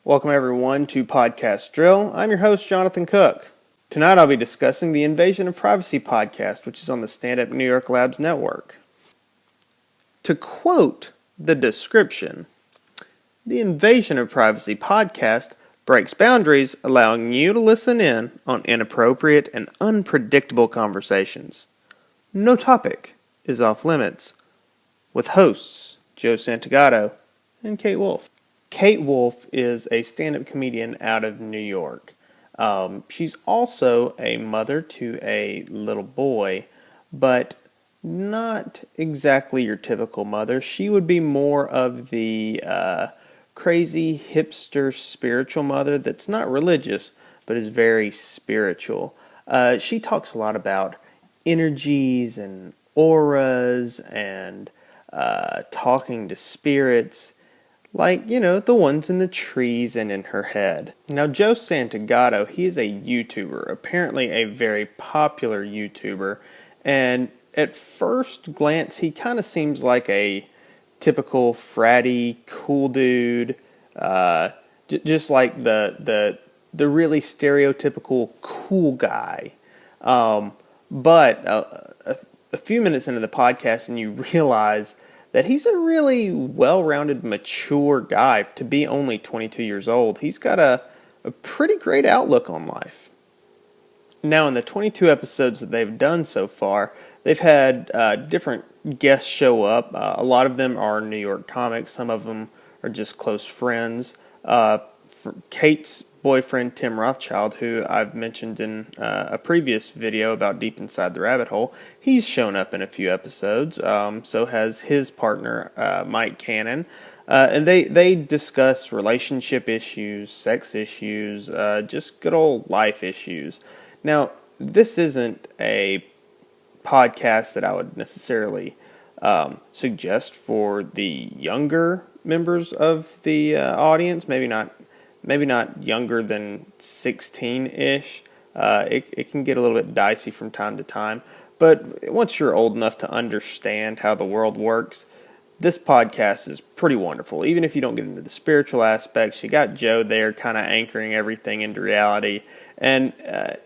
Welcome everyone to Podcast Drill. I'm your host, Jonathan Cook. Tonight I'll be discussing the Invasion of Privacy podcast, which is on the Stand Up New York Labs network. To quote the description, the Invasion of Privacy podcast breaks boundaries, allowing you to listen in on inappropriate and unpredictable conversations. No topic is off limits, with hosts Joe Santagato and Kate Wolf. Kate Wolf is a stand-up comedian out of New York. She's also a mother to a little boy, but not exactly your typical mother. She would be more of the crazy hipster spiritual mother that's not religious, but is very spiritual. She talks a lot about energies and auras and talking to spirits, like, the ones in the trees and in her head. Now, Joe Santagato, he is a YouTuber, apparently a very popular YouTuber, and at first glance, he kind of seems like a typical fratty, cool dude, just like the really stereotypical cool guy. But a few minutes into the podcast, and you realize that he's a really well-rounded, mature guy to be only 22 years old. He's got a pretty great outlook on life. Now, in the 22 episodes that they've done so far, they've had different guests show up. A lot of them are New York comics. Some of them are just close friends. Kate's boyfriend, Tim Rothschild, who I've mentioned in a previous video about Deep Inside the Rabbit Hole, he's shown up in a few episodes. So has his partner, Mike Cannon. And they discuss relationship issues, sex issues, just good old life issues. Now, this isn't a podcast that I would necessarily suggest for the younger members of the audience. Maybe not younger than 16-ish. It can get a little bit dicey from time to time. But once you're old enough to understand how the world works, this podcast is pretty wonderful. Even if you don't get into the spiritual aspects, you got Joe there kind of anchoring everything into reality. And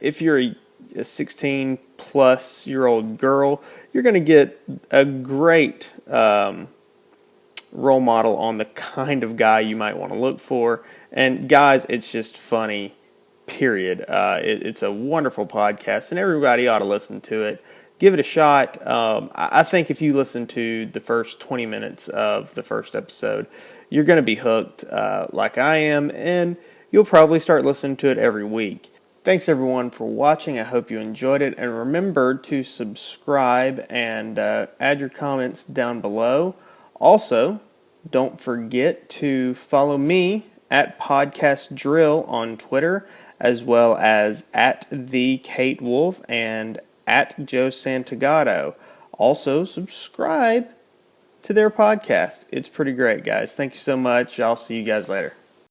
if you're a 16-plus-year-old girl, you're going to get a great role model on the kind of guy you might want to look for. And guys, it's just funny, period. It's a wonderful podcast, and everybody ought to listen to it. Give it a shot. I think if you listen to the first 20 minutes of the first episode, you're going to be hooked like I am, and you'll probably start listening to it every week. Thanks, everyone, for watching. I hope you enjoyed it. And remember to subscribe and add your comments down below. Also, don't forget to follow me at Podcast Drill on Twitter, as well as at the Kate Wolf and at Joe Santagato. Also, subscribe to their podcast. It's pretty great, guys. Thank you so much. I'll see you guys later.